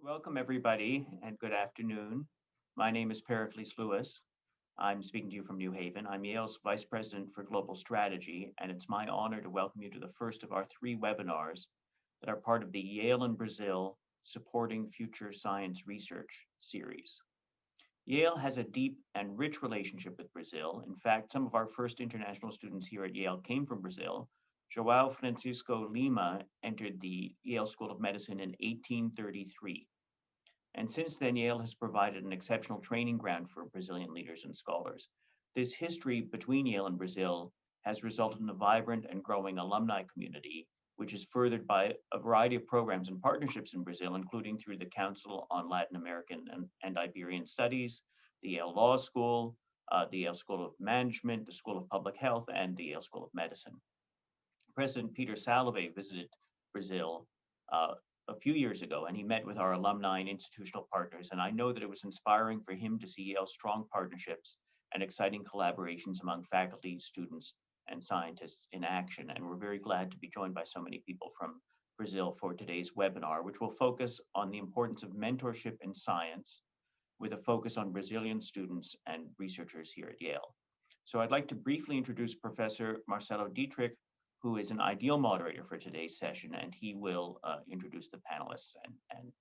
Welcome, everybody, and good afternoon. My name is Pericles Lewis. I'm speaking to you from New Haven. I'm Yale's Vice President for Global Strategy, and it's my honor to welcome you to the first of our three webinars that are part of the Yale in Brazil Supporting Future Science Research series. Yale has a deep and rich relationship with Brazil. In fact, some of our first international students here at Yale came from Brazil. João Francisco Lima entered the Yale School of Medicine in 1833. And since then, Yale has provided an exceptional training ground for Brazilian leaders and scholars. This history between Yale and Brazil has resulted in a vibrant and growing alumni community, which is furthered by a variety of programs and partnerships in Brazil, including through the Council on Latin American and Iberian Studies, the Yale Law School, the Yale School of Management, the School of Public Health, and the Yale School of Medicine. President Peter Salovey visited Brazil a few years ago, and he met with our alumni and institutional partners. And I know that it was inspiring for him to see Yale's strong partnerships and exciting collaborations among faculty, students, and scientists in action. And we're very glad to be joined by so many people from Brazil for today's webinar, which will focus on the importance of mentorship in science with a focus on Brazilian students and researchers here at Yale. So I'd like to briefly introduce Professor Marcelo Dietrich, who is an ideal moderator for today's session, and he will introduce the panelists and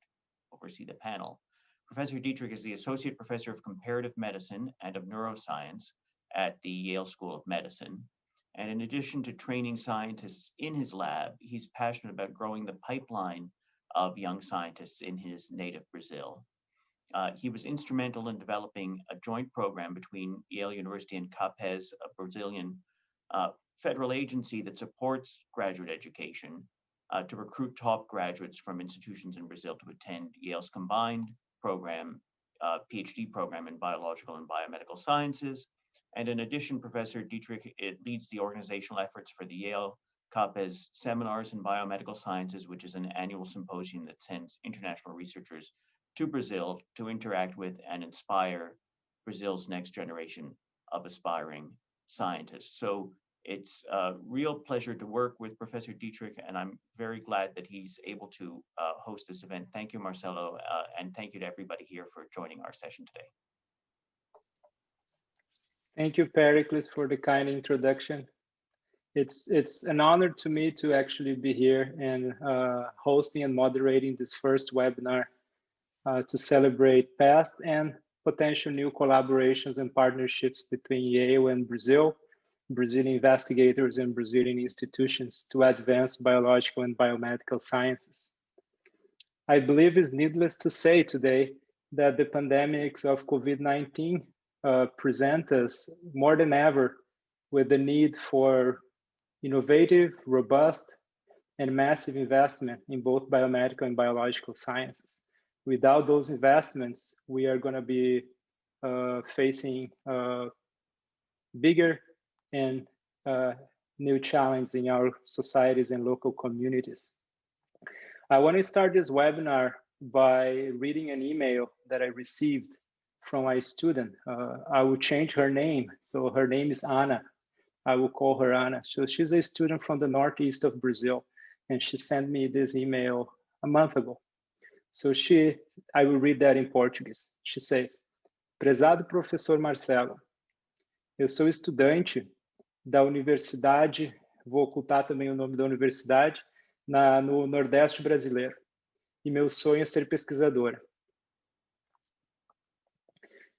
oversee the panel. Professor Dietrich is the Associate Professor of Comparative Medicine and of Neuroscience at the Yale School of Medicine. And in addition to training scientists in his lab, he's passionate about growing the pipeline of young scientists in his native Brazil. He was instrumental in developing a joint program between Yale University and CAPES, a Brazilian federal agency that supports graduate education to recruit top graduates from institutions in Brazil to attend Yale's combined program, PhD program in biological and biomedical sciences. And in addition, Professor Dietrich leads the organizational efforts for the Yale CAPES Seminars in Biomedical Sciences, which is an annual symposium that sends international researchers to Brazil to interact with and inspire Brazil's next generation of aspiring scientists. So it's a real pleasure to work with Professor Dietrich, and I'm very glad that he's able to host this event. Thank you, Marcelo, and thank you to everybody here for joining our session today. Thank you, Pericles, for the kind introduction. It's an honor to me to actually be here and hosting and moderating this first webinar to celebrate past and potential new collaborations and partnerships between Yale and Brazil, Brazilian investigators and Brazilian institutions to advance biological and biomedical sciences. I believe it's needless to say today that the pandemics of COVID-19 present us more than ever with the need for innovative, robust, and massive investment in both biomedical and biological sciences. Without those investments, we are going to be facing bigger and new challenges in our societies and local communities. I want to start this webinar by reading an email that I received from a student. I will change her name. So her name is Ana. I will call her Ana. So she's a student from the northeast of Brazil, and she sent me this email a month ago. So I will read that in Portuguese. She says, Prezado professor Marcelo, eu sou estudante da universidade, vou ocultar também o nome da universidade, no Nordeste brasileiro. E meu sonho é ser pesquisadora.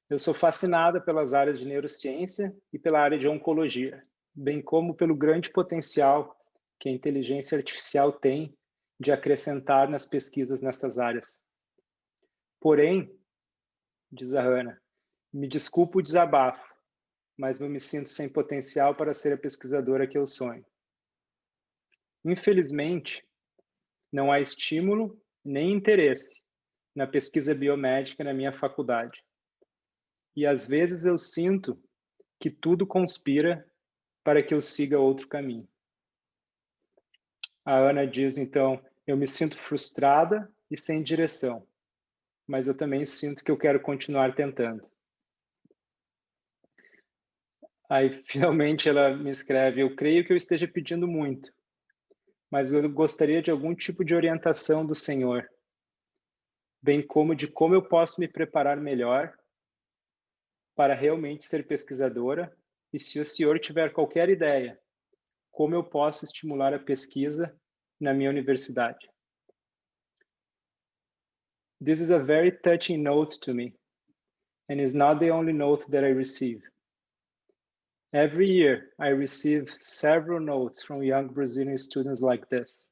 Eu sou fascinada pelas áreas de neurociência e pela área de oncologia, bem como pelo grande potencial que a inteligência artificial tem de acrescentar nas pesquisas nessas áreas. Porém, diz a Ana, me desculpa o desabafo, mas eu me sinto sem potencial para ser a pesquisadora que eu sonho. Infelizmente, não há estímulo nem interesse na pesquisa biomédica na minha faculdade. E às vezes eu sinto que tudo conspira para que eu siga outro caminho. A Ana diz, então, eu me sinto frustrada e sem direção, mas eu também sinto que eu quero continuar tentando. Aí, finalmente, ela me escreve, eu creio que eu esteja pedindo muito, mas eu gostaria de algum tipo de orientação do Senhor. bem como de como eu posso me preparar melhor para realmente ser pesquisadora, e se o senhor tiver qualquer ideia, como eu posso estimular a pesquisa na minha universidade. This is a very touching note to me, and is not the only note that I receive. Every year, I receive several notes from young Brazilian students like this,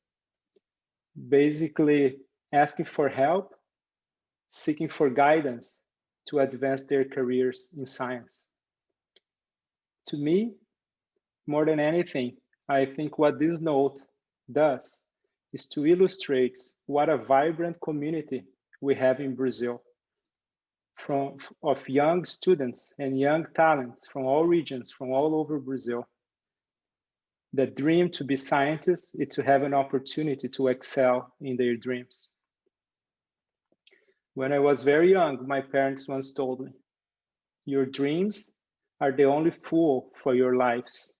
basically asking for help, seeking for guidance to advance their careers in science. To me, more than anything, I think what this note does is to illustrate what a vibrant community we have in Brazil of young students and young talents from all regions, from all over Brazil, that dream to be scientists and to have an opportunity to excel in their dreams. When I was very young, my parents once told me, your dreams are the only fuel for your lives.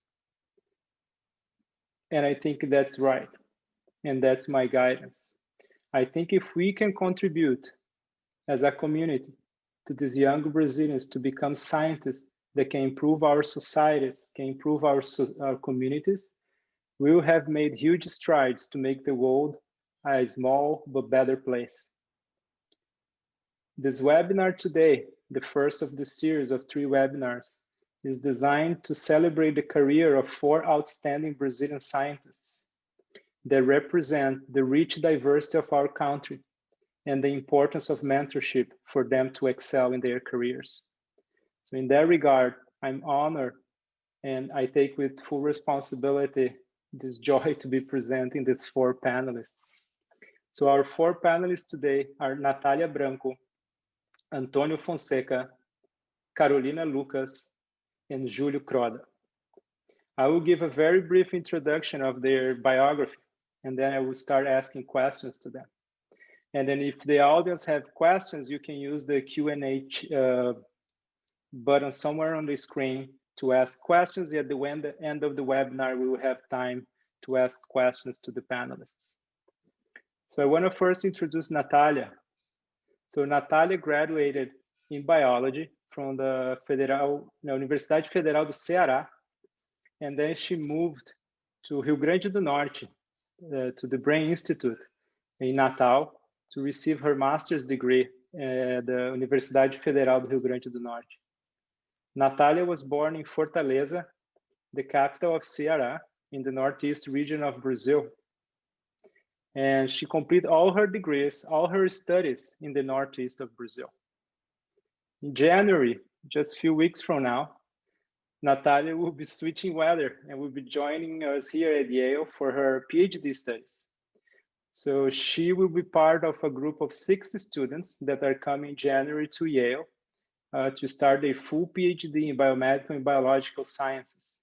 And I think that's right. And that's my guidance. I think if we can contribute as a community to these young Brazilians to become scientists that can improve our societies, can improve our communities, we will have made huge strides to make the world a small but better place. This webinar today, the first of the series of 3 webinars, is designed to celebrate the career of 4 outstanding Brazilian scientists that represent the rich diversity of our country and the importance of mentorship for them to excel in their careers. So in that regard, I'm honored and I take with full responsibility this joy to be presenting these 4 panelists. So our 4 panelists today are Natalia Branco, Antonio Fonseca, Carolina Lucas, and Julio Croda. I will give a very brief introduction of their biography, and then I will start asking questions to them. And then if the audience have questions, you can use the Q&A button somewhere on the screen to ask questions. At the end of the webinar, we will have time to ask questions to the panelists. So I want to first introduce Natalia. So Natalia graduated in biology from the Universidade Federal do Ceará, and then she moved to Rio Grande do Norte, to the Brain Institute in Natal, to receive her master's degree at the Universidade Federal do Rio Grande do Norte. Natalia was born in Fortaleza, the capital of Ceará, in the northeast region of Brazil. And she completed all her degrees, all her studies in the northeast of Brazil. In January, just a few weeks from now, Natalia will be switching weather and will be joining us here at Yale for her PhD studies. So she will be part of a group of 60 students that are coming in January to Yale to start a full PhD in biomedical and biological sciences.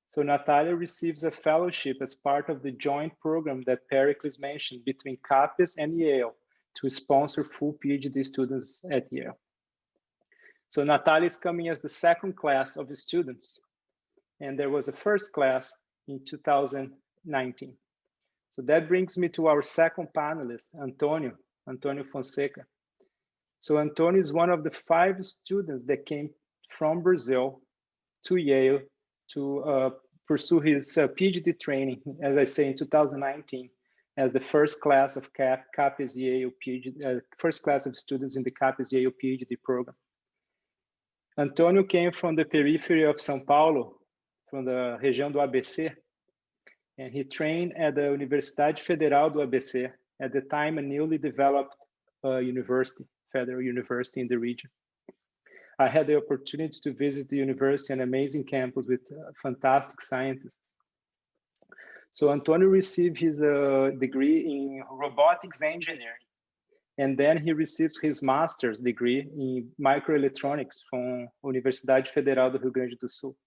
So Natalia receives a fellowship as part of the joint program that Pericles mentioned between CAPES and Yale to sponsor full PhD students at Yale. So Natalia is coming as the 2nd class of the students, and there was a 1st class in 2019. So that brings me to our 2nd panelist, Antonio Fonseca. So Antonio is one of the 5 students that came from Brazil to Yale to pursue his PhD training, as I say, in 2019, as the 1st class of CAPES Yale PhD, 1st class of students in the CAPES Yale PhD program. Antonio came from the periphery of São Paulo, from the região do ABC, and he trained at the Universidade Federal do ABC, at the time a newly developed university, federal university in the region. I had the opportunity to visit the university, an amazing campus with fantastic scientists. So Antonio received his degree in robotics engineering, and then he received his master's degree in microelectronics from Universidade Federal do Rio Grande do Sul.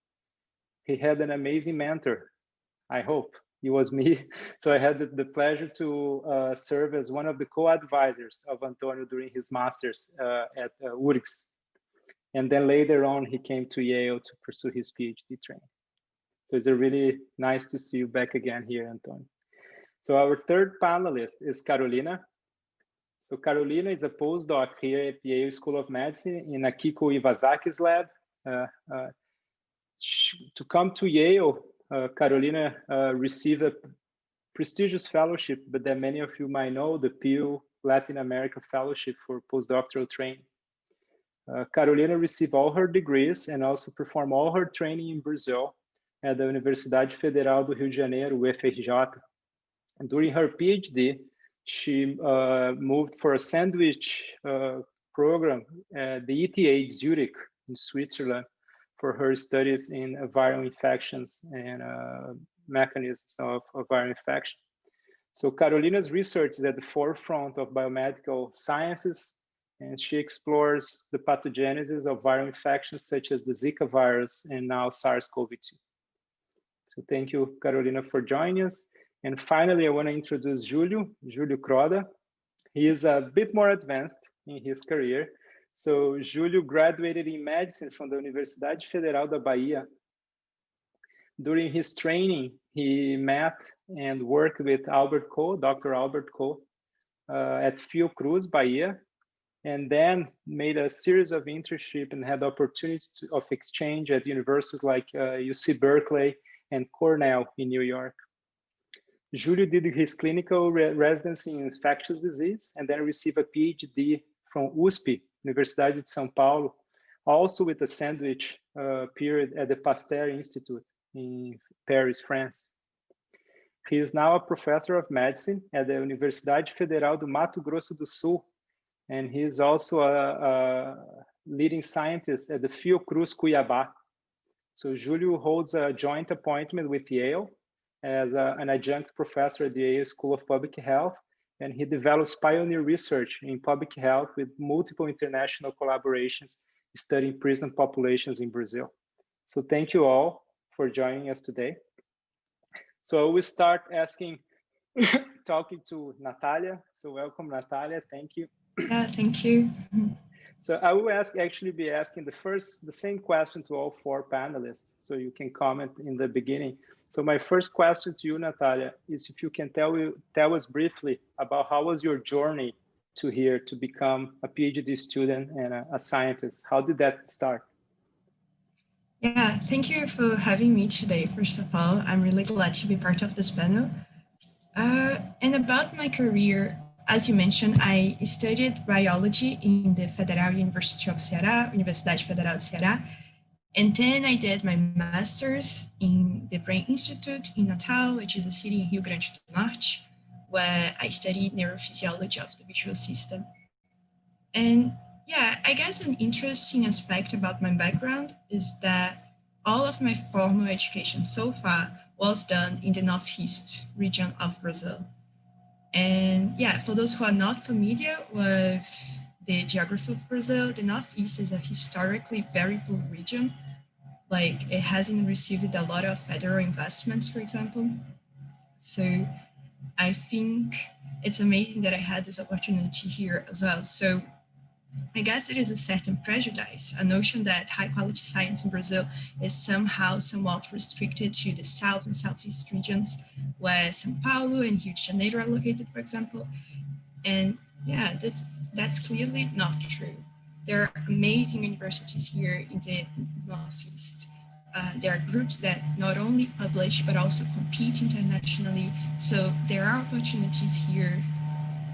He had an amazing mentor, I hope. It was me. So I had the pleasure to serve as one of the co-advisors of Antonio during his master's at URGS. And then later on, he came to Yale to pursue his PhD training. So it's really nice to see you back again here, Antonio. So our 3rd panelist is Carolina. So Carolina is a postdoc here at the Yale School of Medicine in Akiko Iwasaki's lab. To come to Yale, Carolina received a prestigious fellowship, but that many of you might know, the Pew Latin America Fellowship for Postdoctoral Training. Carolina received all her degrees and also performed all her training in Brazil at the Universidade Federal do Rio de Janeiro, UFRJ. And during her PhD, she moved for a sandwich program at the ETH Zurich in Switzerland for her studies in viral infections and mechanisms of viral infection. So Carolina's research is at the forefront of biomedical sciences, and she explores the pathogenesis of viral infections such as the Zika virus and now SARS-CoV-2. So thank you, Carolina, for joining us. And finally, I want to introduce Júlio Croda. He is a bit more advanced in his career. So Júlio graduated in medicine from the Universidade Federal da Bahia. During his training, he met and worked with Albert Koh, Dr. Albert Koh, at Fiocruz, Bahia, and then made a series of internships and had opportunities of exchange at universities like UC Berkeley and Cornell in New York. Júlio did his clinical residency in infectious disease and then received a PhD from USP, Universidade de São Paulo, also with a sandwich period at the Pasteur Institute in Paris, France. He is now a professor of medicine at the Universidade Federal do Mato Grosso do Sul, and he is also a leading scientist at the Fiocruz Cuiabá. So Júlio holds a joint appointment with Yale as an adjunct professor at the Yale School of Public Health, and he develops pioneer research in public health with multiple international collaborations studying prison populations in Brazil. So thank you all for joining us today. So I will start talking to Natalia. So welcome, Natalia. Thank you. Yeah, thank you. So I will be asking the same question to all four panelists, so you can comment in the beginning. So my first question to you, Natalia, is if you can tell us briefly about how was your journey to here to become a PhD student and a scientist? How did that start? Yeah, thank you for having me today, first of all. I'm really glad to be part of this panel. And about my career, as you mentioned, I studied biology in the Federal University of Ceará, Universidade Federal de Ceará. And then I did my master's in the Brain Institute in Natal, which is a city in Rio Grande do Norte, where I studied neurophysiology of the visual system. And yeah, I guess an interesting aspect about my background is that all of my formal education so far was done in the Northeast region of Brazil. And yeah, for those who are not familiar with the geography of Brazil, the Northeast is a historically very poor region. Like, it hasn't received a lot of federal investments, for example. So I think it's amazing that I had this opportunity here as well. So I guess there is a certain prejudice, a notion that high quality science in Brazil is somehow somewhat restricted to the South and Southeast regions, where São Paulo and Rio de Janeiro are located, for example. And yeah, that's clearly not true. There are amazing universities here in the Northeast. There are groups that not only publish, but also compete internationally. So there are opportunities here,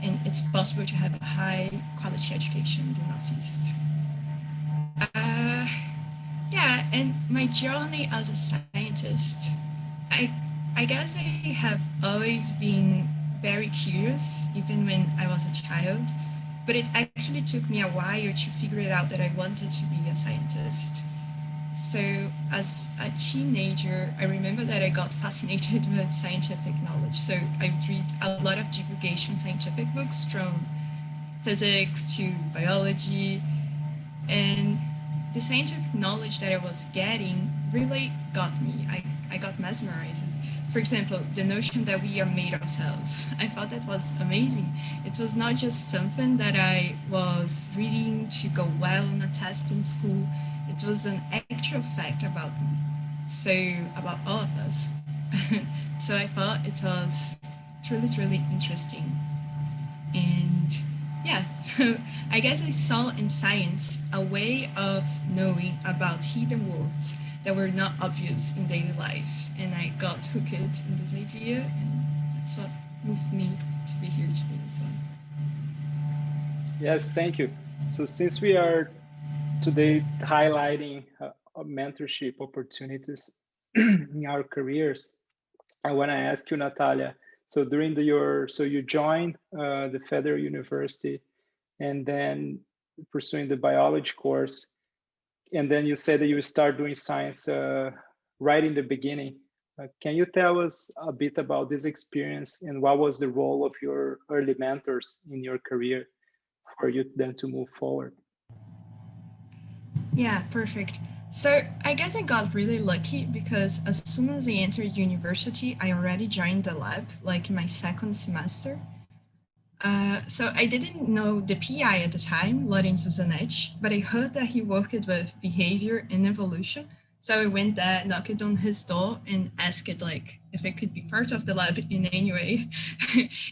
and it's possible to have a high quality education in the Northeast. Yeah, and my journey as a scientist, I guess I have always been very curious, even when I was a child, but it actually took me a while to figure it out that I wanted to be a scientist. So as a teenager, I remember that I got fascinated with scientific knowledge. So I would read a lot of divulgation scientific books, from physics to biology, and the scientific knowledge that I was getting really got me. I got mesmerized. For example, the notion that we are made of cells. I thought that was amazing. It was not just something that I was reading to go well on a test in school. It was an actual fact about me, so about all of us. So I thought it was truly, truly interesting. And Yeah, so I guess I saw in science a way of knowing about hidden worlds that were not obvious in daily life. And I got hooked in this idea, and that's what moved me to be here today as well. Yes, thank you. So since we are today highlighting mentorship opportunities in our careers, I want to ask you, Natalia. So during so you joined the Federal University, and then pursuing the biology course, and then you said that you start doing science right in the beginning. Can you tell us a bit about this experience and what was the role of your early mentors in your career for you then to move forward? Yeah, perfect. So I guess I got really lucky because as soon as I entered university, I already joined the lab, like in my second semester. So I didn't know the PI at the time, Lorenzo Zanetti, but I heard that he worked with behavior and evolution. So I went there, knocked on his door, and asked like if I could be part of the lab in any way.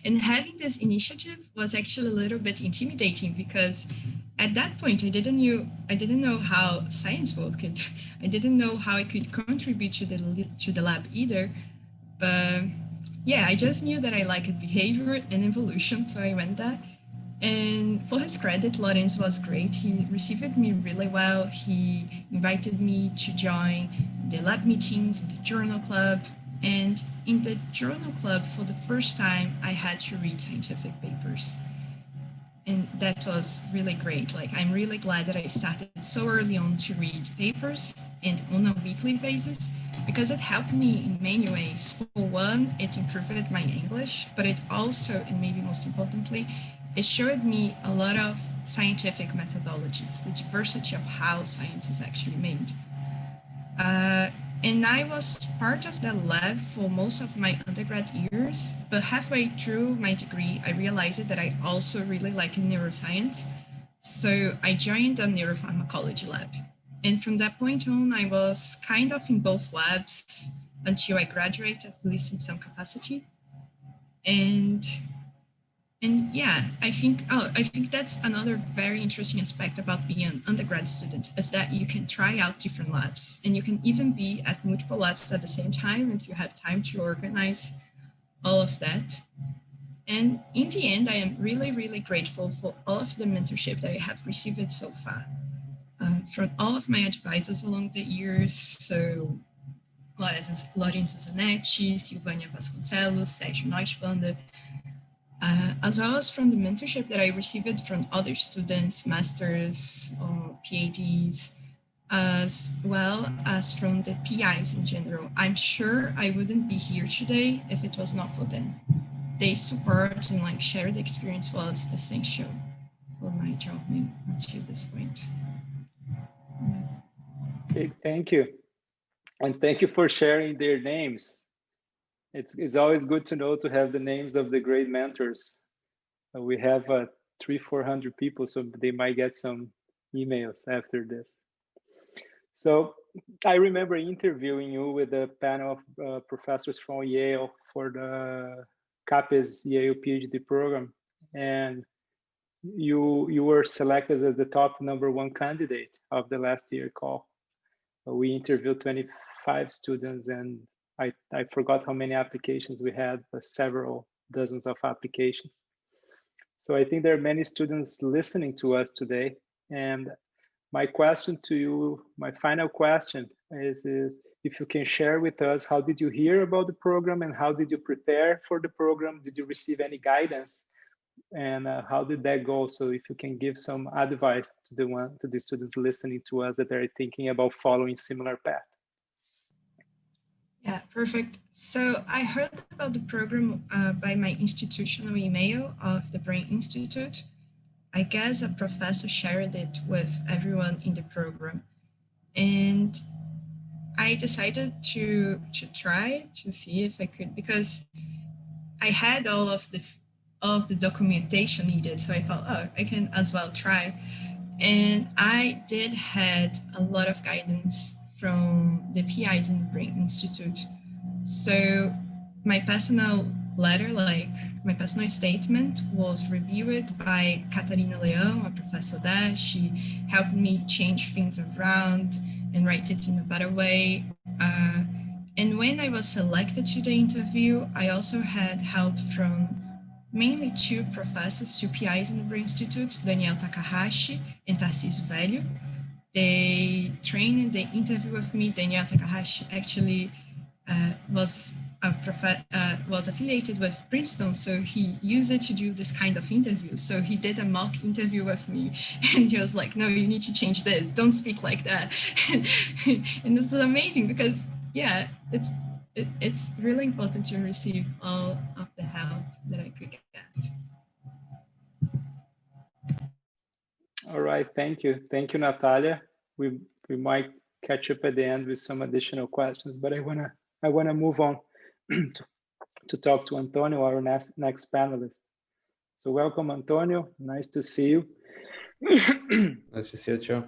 And having this initiative was actually a little bit intimidating because at that point I didn't know how science worked. I didn't know how I could contribute to the lab either. But yeah, I just knew that I liked behavior and evolution, so I went there. And for his credit, Lorenz was great. He received me really well. He invited me to join the lab meetings in the journal club. And in the journal club, for the first time, I had to read scientific papers. And that was really great. Like, I'm really glad that I started so early on to read papers and on a weekly basis because it helped me in many ways. For one, it improved my English, but it also, and maybe most importantly, it showed me a lot of scientific methodologies, the diversity of how science is actually made. And I was part of the lab for most of my undergrad years, but halfway through my degree, I realized that I also really like neuroscience. So I joined a neuropharmacology lab. And from that point on, I was kind of in both labs until I graduated, at least in some capacity. And yeah, I think that's another very interesting aspect about being an undergrad student is that you can try out different labs and you can even be at multiple labs at the same time if you have time to organize all of that. And in the end, I am really, really grateful for all of the mentorship that I have received so far from all of my advisors along the years. So Lorenzo Zanetti, Silvania Vasconcelos, Sérgio Neuschwander, as well as from the mentorship that I received from other students, masters or PhDs, as well as from the PIs in general. I'm sure I wouldn't be here today if it was not for them. Their support and like shared experience was essential for my journey until this point. Okay, thank you. And thank you for sharing their names. It's always good to know to have the names of the great mentors. We have 300-400 people, so they might get some emails after this. So I remember interviewing you with a panel of professors from Yale for the CAPES Yale PhD program, and you were selected as the top #1 candidate of the last year call. We interviewed 25 students, and I forgot how many applications we had, but several dozens of applications. So I think there are many students listening to us today. And my question to you, my final question is if you can share with us, how did you hear about the program and how did you prepare for the program? Did you receive any guidance? And how did that go? So if you can give some advice to the students listening to us that are thinking about following similar path. Yeah, perfect. So I heard about the program by my institutional email of the Brain Institute. I guess a professor shared it with everyone in the program. And I decided to try to see if I could, because I had all of the documentation needed. So I thought, oh, I can as well try. And I did had a lot of guidance from the PIs in the Brain Institute. So my personal letter, like my personal statement, was reviewed by Catarina Leão, a professor there. She helped me change things around and write it in a better way. And when I was selected to the interview, I also had help from mainly two professors, two PIs in the Brain Institute, Daniel Takahashi and Tarcísio Velho. They trained, they interviewed with me. Daniel Takahashi actually was was affiliated with Princeton, so he used it to do this kind of interviews. So he did a mock interview with me, and he was like, "No, you need to change this. Don't speak like that." And this is amazing because, yeah, it's really important to receive all of the help that I could get. All right, thank you, Natalia. We might catch up at the end with some additional questions, but I wanna move on to talk to Antonio, our next panelist. So welcome, Antonio. Nice to see you. Nice to see you, Joe.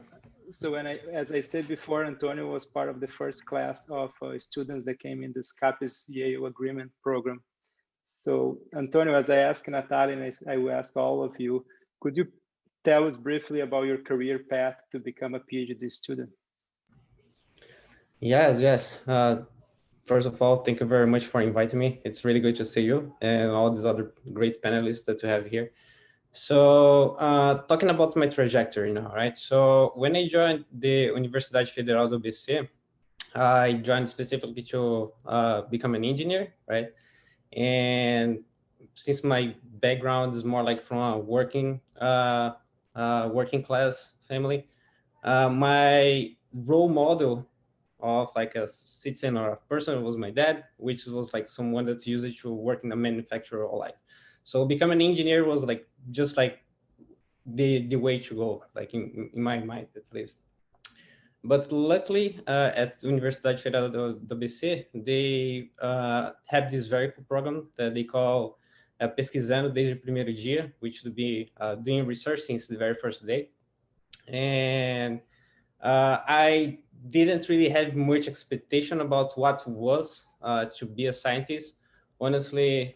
So as I said before, Antonio was part of the first class of students that came in this CAPES Yale Agreement program. So Antonio, as I asked Natalia, and I will ask all of you, could you tell us briefly about your career path to become a PhD student? Yes. First of all, thank you very much for inviting me. It's really good to see you and all these other great panelists that you have here. So talking about my trajectory now, right? So when I joined the Universidade Federal do ABC, I joined specifically to become an engineer, right? And since my background is more like from a working class family, my role model of like a citizen or a person was my dad, which was like someone that's used to work in a manufacturer all life. So becoming an engineer was like just like the way to go, like in my mind at least. But luckily, at Universidade Federal do ABC, they have this very cool program that they call Pesquisando desde o primeiro dia, which would be doing research since the very first day. And I didn't really have much expectation about what was to be a scientist. Honestly,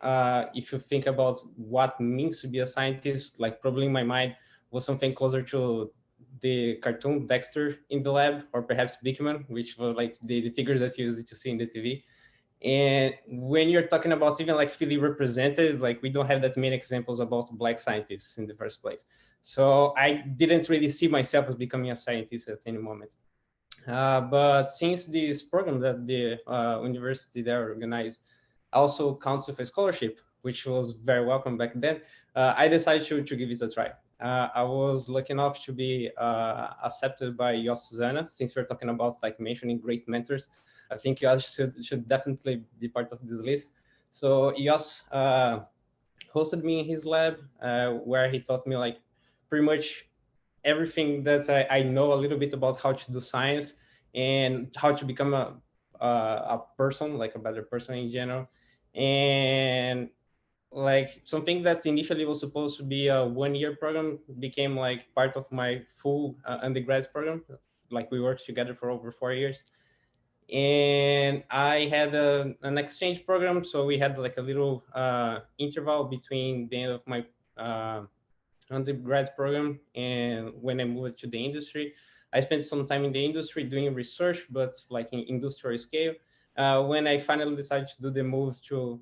if you think about what means to be a scientist, like probably in my mind was something closer to the cartoon Dexter in the lab, or perhaps Bigman, which were like the figures that you used to see in the TV. And when you're talking about even like feeling represented, like we don't have that many examples about Black scientists in the first place. So I didn't really see myself as becoming a scientist at any moment. But since this program that the university there organized also counts with a scholarship, which was very welcome back then, I decided to give it a try. I was lucky enough to be accepted by Jos Susana. Since we're talking about like mentioning great mentors, I think Jos should definitely be part of this list. So Jos hosted me in his lab, where he taught me like pretty much everything that I know a little bit about how to do science and how to become a person, like a better person in general. And like something that initially was supposed to be a 1-year program became like part of my full undergrad program. Like we worked together for over 4 years. And I had an exchange program. So we had like a little interval between the end of my undergrad program and when I moved to the industry. I spent some time in the industry doing research, but like in industrial scale. When I finally decided to do the move to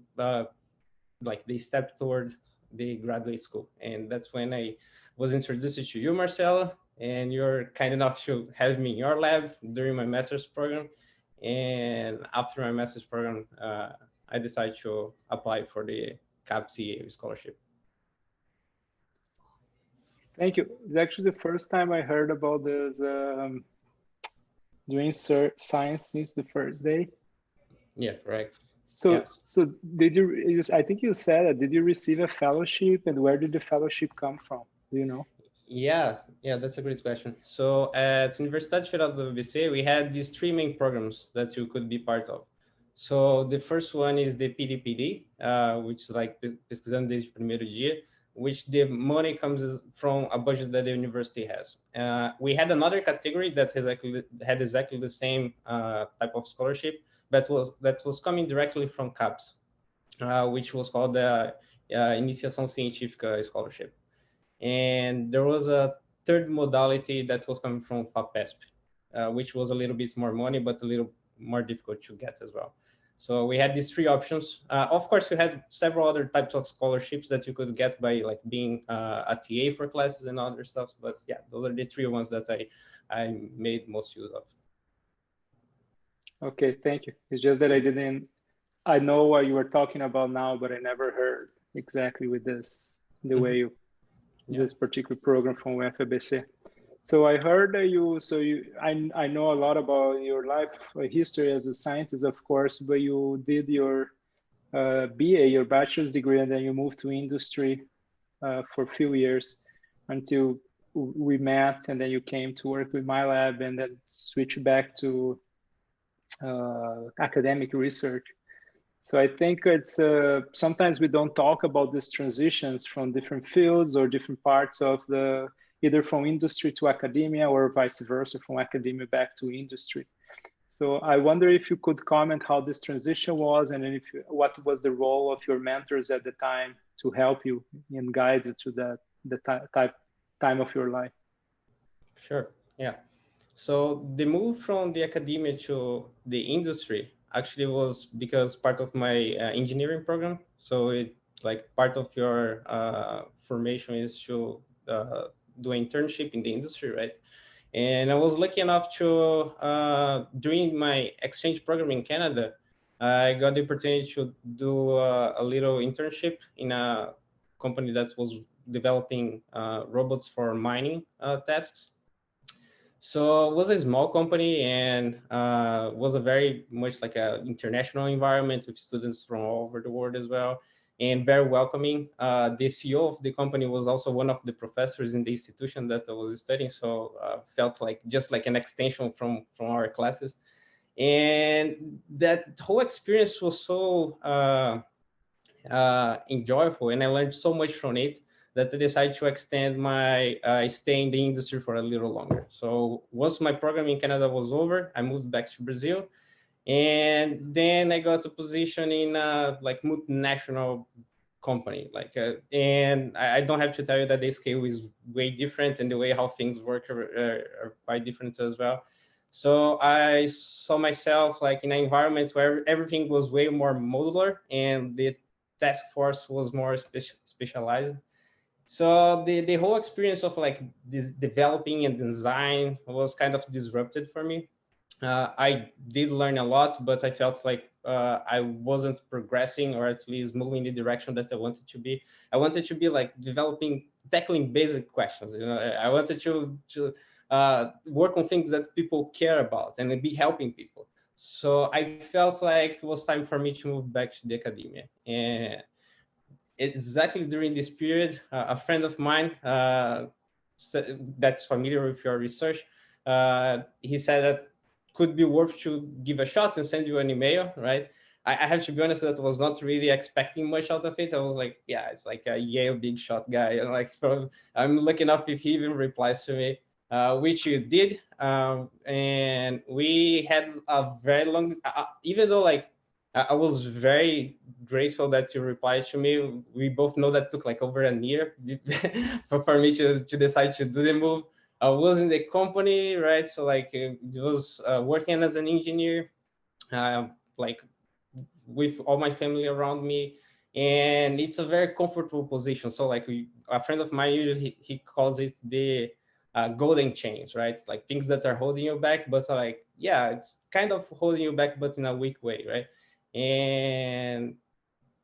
like the step toward the graduate school. And that's when I was introduced to you, Marcelo, and you're kind enough to have me in your lab during my master's program. And after my master's program, I decided to apply for the CAPES scholarship. Thank you. It's actually the first time I heard about this doing science since the first day. Yeah, correct. So, yes. So did you? I think you said that. Did you receive a fellowship, and where did the fellowship come from? Do you know? Yeah, that's a great question. So at Universidade Federal do ABC, we had these 3 main programs that you could be part of. So the first one is the PDPD, which is like Pesquisando desde o primeiro dia, which the money comes from a budget that the university has. We had another category that had exactly the same type of scholarship, that was coming directly from CAPES. which was called the Iniciação Científica Scholarship. And there was a third modality that was coming from FAPESP, which was a little bit more money, but a little more difficult to get as well. So we had these three options. Of course, we had several other types of scholarships that you could get by like being a TA for classes and other stuff. But yeah, those are the three ones that I made most use of. Okay, thank you. It's just that I know what you were talking about now, but I never heard exactly with this, the way you, this particular program from FABC. So I heard that I know a lot about your life history as a scientist, of course, but you did your BA, your bachelor's degree, and then you moved to industry for a few years until we met, and then you came to work with MyLab and then switched back to academic research. So I think it's sometimes we don't talk about these transitions from different fields or different parts of either from industry to academia or vice versa, from academia back to industry. So I wonder if you could comment how this transition was, and what was the role of your mentors at the time to help you and guide you to the time of your life. Sure, yeah. So the move from the academia to the industry actually was because part of my engineering program. So it like part of your formation is to do an internship in the industry, right? And I was lucky enough to, during my exchange program in Canada, I got the opportunity to do a little internship in a company that was developing robots for mining tasks. So it was a small company and was a very much like an international environment with students from all over the world as well, and very welcoming. The CEO of the company was also one of the professors in the institution that I was studying, so felt like just like an extension from our classes. And that whole experience was so enjoyable, and I learned so much from it that I decided to extend my stay in the industry for a little longer. So once my program in Canada was over, I moved back to Brazil, and then I got a position in like multinational company. And I don't have to tell you that the scale is way different, and the way how things work are quite different as well. So I saw myself like in an environment where everything was way more modular, and the task force was more specialized. So the whole experience of like this developing and design was kind of disrupted for me. I did learn a lot, but I felt like I wasn't progressing, or at least moving in the direction that I wanted to be. I wanted to be like tackling basic questions. You know, I wanted to work on things that people care about and be helping people. So I felt like it was time for me to move back to the academia. And exactly during this period, a friend of mine that's familiar with your research, he said that could be worth to give a shot and send you an email, right? I have to be honest, that I was not really expecting much out of it. I was like, yeah, it's like a Yale big shot guy. And like, I'm looking up if he even replies to me, which you did. And we had a very long, even though like, I was very grateful that you replied to me. We both know that took like over a year for me to decide to do the move. I was in the company, right? So like it was working as an engineer, like with all my family around me. And it's a very comfortable position. So like a friend of mine, usually he calls it the golden chains, right? It's like things that are holding you back, but like, yeah, it's kind of holding you back, but in a weak way, right? And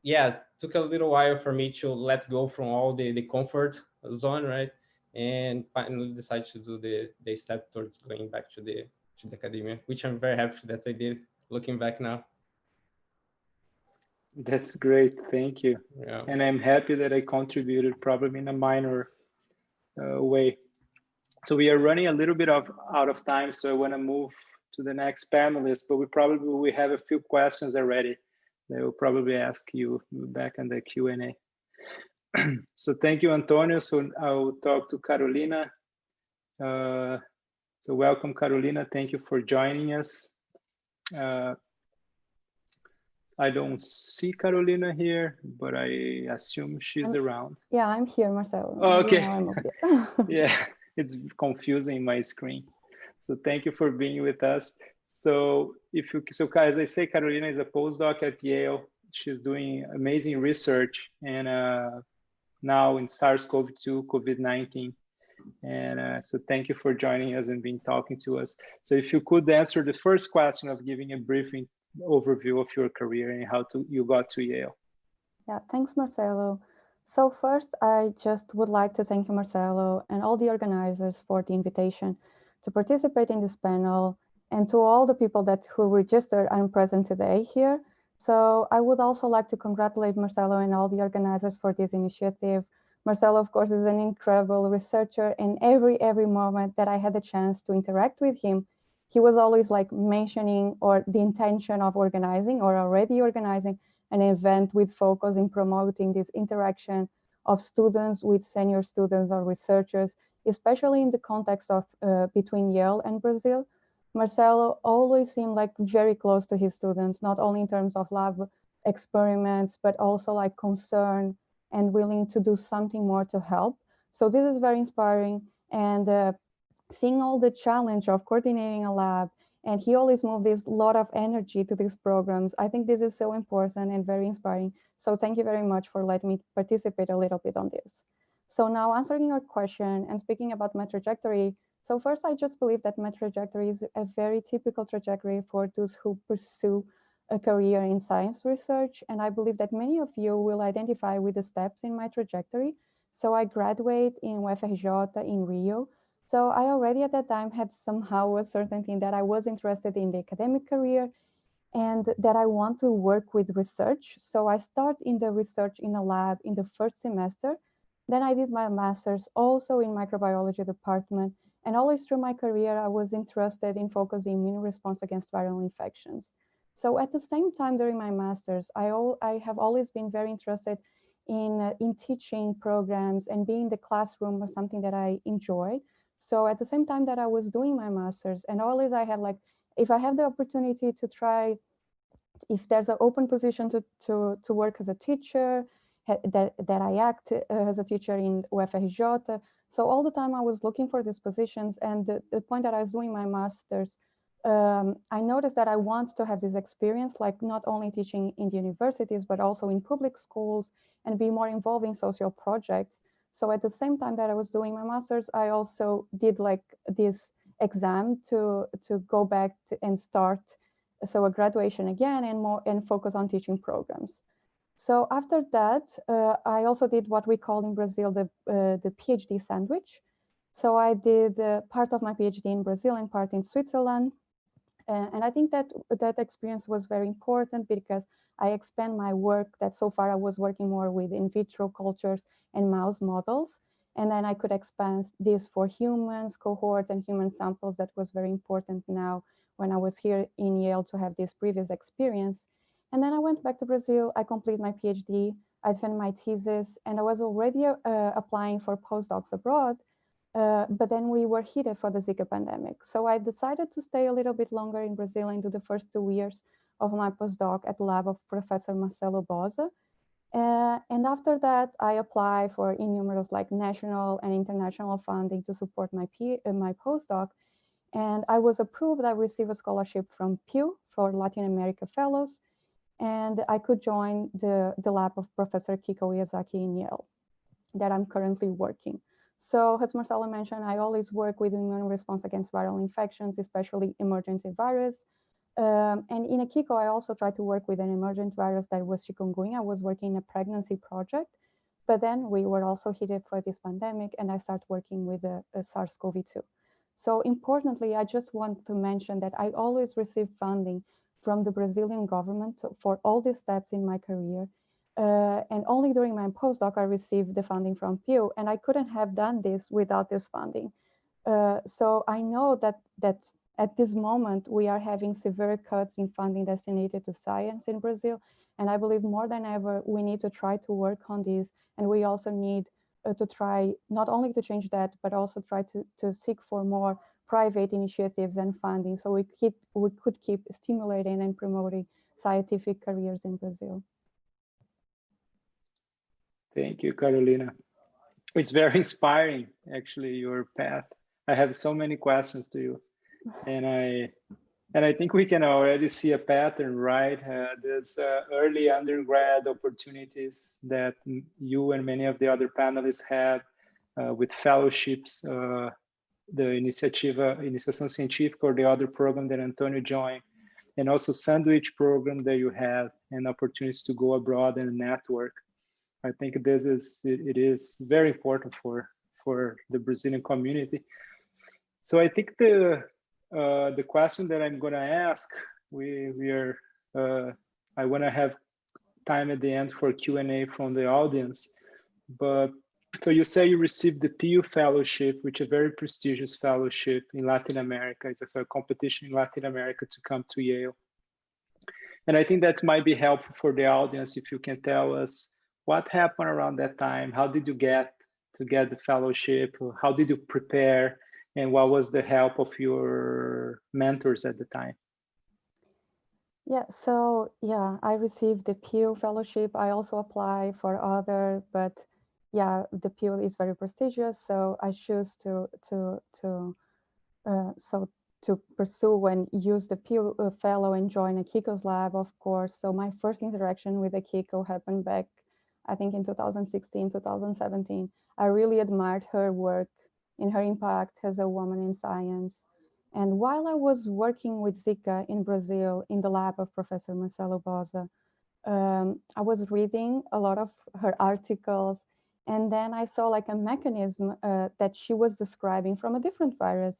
yeah, it took a little while for me to let go from all the comfort zone, right? And finally decide to do the step towards going back to the academia, which I'm very happy that I did, looking back now. That's great, thank you. Yeah. And I'm happy that I contributed, probably in a minor way. So we are running a little bit out of time, so I want to move to the next panelist, but we have a few questions already. They will probably ask you back in the Q&A. So thank you, Antonio. So I'll talk to Carolina. So welcome, Carolina. Thank you for joining us. I don't see Carolina here, but I assume she's around. Yeah, I'm here, Marcelo. Oh, Maybe okay. now I'm up here. Yeah, it's confusing my screen. So thank you for being with us. So as I say, Carolina is a postdoc at Yale. She's doing amazing research and now in SARS-CoV-2, COVID-19. And so thank you for joining us and being talking to us. So if you could answer the first question of giving a briefing overview of your career and how you got to Yale. Yeah, thanks, Marcelo. So first, I just would like to thank you, Marcelo, and all the organizers for the invitation to participate in this panel, and to all the people who registered and present today here. So I would also like to congratulate Marcelo and all the organizers for this initiative. Marcelo, of course, is an incredible researcher, and every moment that I had the chance to interact with him, he was always like mentioning or the intention of organizing or already organizing an event with focus in promoting this interaction of students with senior students or researchers, especially in the context of between Yale and Brazil. Marcelo always seemed like very close to his students, not only in terms of lab experiments, but also like concern and willing to do something more to help. So this is very inspiring. And seeing all the challenge of coordinating a lab, and he always moved this lot of energy to these programs. I think this is so important and very inspiring. So thank you very much for letting me participate a little bit on this. So now answering your question and speaking about my trajectory. So first, I just believe that my trajectory is a very typical trajectory for those who pursue a career in science research. And I believe that many of you will identify with the steps in my trajectory. So I graduate in UFRJ in Rio. So I already at that time had somehow a certainty that I was interested in the academic career and that I want to work with research. So I start in the research in a lab in the first semester. Then I did my master's also in microbiology department. And always through my career, I was interested in focusing immune response against viral infections. So at the same time during my master's, I have always been very interested in teaching programs, and being in the classroom was something that I enjoy. So at the same time that I was doing my master's, and always I had like, if I have the opportunity to try, if there's an open position to work as a teacher, that I act as a teacher in UFRJ. So all the time I was looking for these positions, and the point that I was doing my master's, I noticed that I want to have this experience, like not only teaching in the universities, but also in public schools and be more involved in social projects. So at the same time that I was doing my master's, I also did like this exam to go back and start, so a graduation again and focus on teaching programs. So after that, I also did what we call in Brazil the PhD sandwich. So I did part of my PhD in Brazil and part in Switzerland. And I think that that experience was very important because I expand my work that so far I was working more with in vitro cultures and mouse models. And then I could expand this for humans, cohorts, and human samples. That was very important now when I was here in Yale to have this previous experience. And then I went back to Brazil. I completed my PhD. I defended my thesis, and I was already applying for postdocs abroad. But then we were hit for the Zika pandemic. So I decided to stay a little bit longer in Brazil and do the first 2 years of my postdoc at the lab of Professor Marcelo Bosa. And after that, I applied for numerous like national and international funding to support my postdoc. And I was approved. I received a scholarship from Pew for Latin America Fellows. And I could join the lab of Professor Kiko Iyazaki in Yale that I'm currently working. So as Marcelo mentioned, I always work with immune response against viral infections, especially emergent virus. And in Akiko, I also tried to work with an emergent virus that was chikungunya. I was working in a pregnancy project, but then we were also hit for this pandemic, and I started working with a SARS-CoV-2. So importantly, I just want to mention that I always receive funding from the Brazilian government for all these steps in my career. And only during my postdoc, I received the funding from Pew, and I couldn't have done this without this funding. So I know that at this moment, we are having severe cuts in funding designated to science in Brazil. And I believe more than ever, we need to try to work on this. And we also need to try not only to change that, but also try to seek for more private initiatives and funding, so we could keep stimulating and promoting scientific careers in Brazil. Thank you, Carolina. It's very inspiring, actually, your path. I have so many questions to you, and I think we can already see a pattern, right? There's early undergrad opportunities that you and many of the other panelists have with fellowships, the Iniciação Científica, or the other program that Antonio joined, and also sandwich program that you have, and opportunities to go abroad and network. I think it is very important for the Brazilian community. So I think the question that I'm gonna ask, I wanna have time at the end for Q&A from the audience, but so you say you received the PU Fellowship, which is a very prestigious fellowship in Latin America. It's a competition in Latin America to come to Yale. And I think that might be helpful for the audience if you can tell us what happened around that time. How did you get the fellowship? How did you prepare? And what was the help of your mentors at the time? Yeah, so yeah, I received the PU Fellowship. I also applied for other, but yeah, the PU is very prestigious, so I choose to pursue and use the PU fellow and join a Kiko's lab, of course. So my first interaction with the Kiko happened back, I think, in 2016, 2017. I really admired her work and her impact as a woman in science. And while I was working with Zika in Brazil in the lab of Professor Marcelo Bosa, I was reading a lot of her articles, and then I saw like a mechanism that she was describing from a different virus.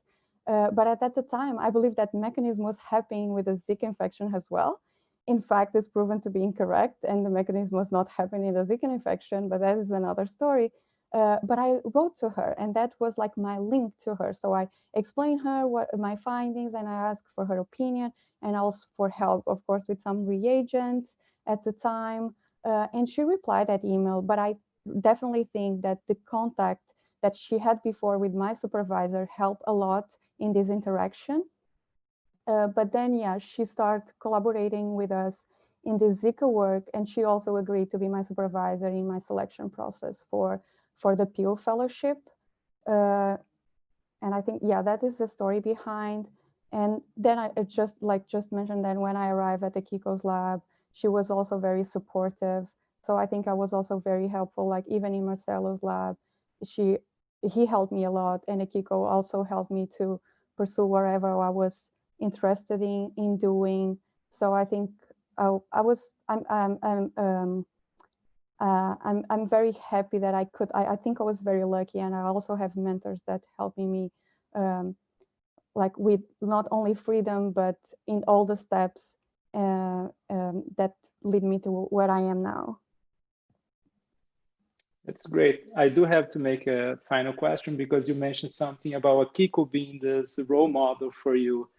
But at that time, I believe that mechanism was happening with the Zika infection as well. In fact, it's proven to be incorrect, and the mechanism was not happening in the Zika infection, but that is another story. But I wrote to her, and that was like my link to her. So I explained her what my findings, and I asked for her opinion and also for help, of course, with some reagents at the time. And she replied that email, but I definitely think that the contact that she had before with my supervisor helped a lot in this interaction. But then, yeah, she started collaborating with us in the Zika work, and she also agreed to be my supervisor in my selection process for the PU Fellowship. And I think, yeah, that is the story behind. And then I just mentioned that when I arrived at the Kiko's lab, she was also very supportive. So I think I was also very helpful, like even in Marcelo's lab, he helped me a lot, and Kiko also helped me to pursue wherever I was interested in doing. So I think I'm very happy that I think I was very lucky, and I also have mentors that helping me like with not only freedom, but in all the steps that lead me to where I am now. That's great. I do have to make a final question because you mentioned something about Kiko being this role model for you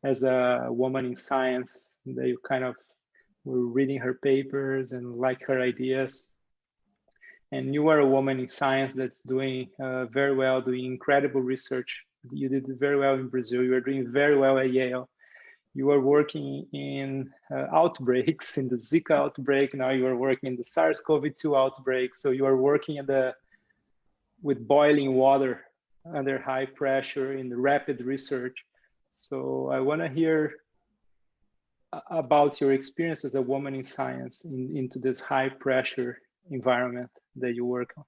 as a woman in science, that you kind of were reading her papers and like her ideas. And you are a woman in science that's doing very well, doing incredible research. You did very well in Brazil. You are doing very well at Yale. You are working in outbreaks, in the Zika outbreak. Now you are working in the SARS-CoV-2 outbreak. So you are working with boiling water under high pressure in the rapid research. So I want to hear about your experience as a woman in science into this high pressure environment that you work on.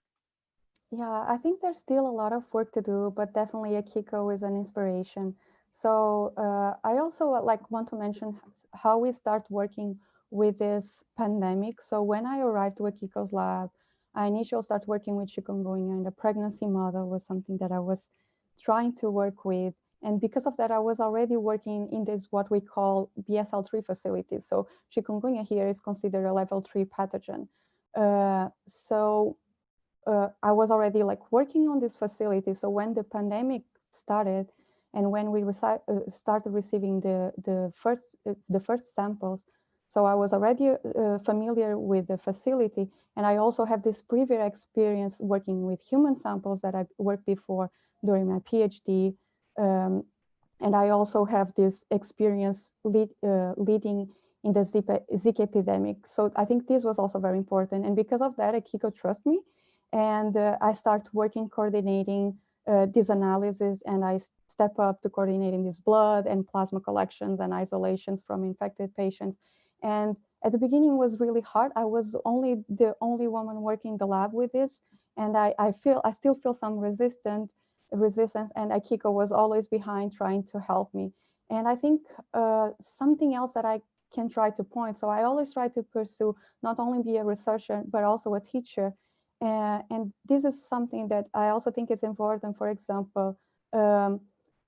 Yeah, I think there's still a lot of work to do, but definitely Kiko is an inspiration. So I also want to mention how we start working with this pandemic. So when I arrived to Kiko's lab, I initially started working with chikungunya, and the pregnancy model was something that I was trying to work with. And because of that, I was already working in this what we call BSL-3 facilities. So chikungunya here is considered a level 3 pathogen. I was already working on this facility. So when the pandemic started, and when we started receiving the first samples, so I was already familiar with the facility, and I also have this previous experience working with human samples that I worked before during my PhD, and I also have this experience leading in the Zika epidemic. So I think this was also very important. And because of that, Akiko trusts me. And I start working, coordinating this analysis, and I step up to coordinating this blood and plasma collections and isolations from infected patients. And at the beginning, it was really hard. I was the only woman working in the lab with this. And I still feel some resistance, and Akiko was always behind trying to help me. And I think something else that I can try to point. So I always try to pursue not only be a researcher, but also a teacher. And this is something that I also think is important. For example, I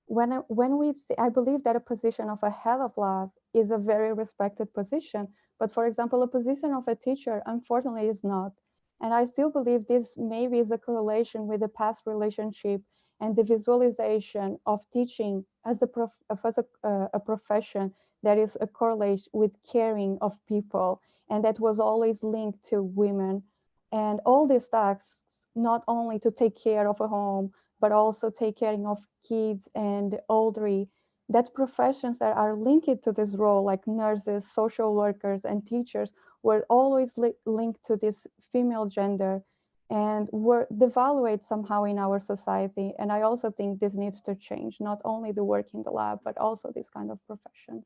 believe that a position of a head of lab is a very respected position. But for example, a position of a teacher, unfortunately, is not. And I still believe this maybe is a correlation with the past relationship and the visualization of teaching as a profession that is a correlation with caring of people, and that was always linked to women. And all these tasks, not only to take care of a home, but also take care of kids and elderly, that professions that are linked to this role, like nurses, social workers, and teachers, were always linked to this female gender and were devalued somehow in our society. And I also think this needs to change, not only the work in the lab, but also these kind of professions.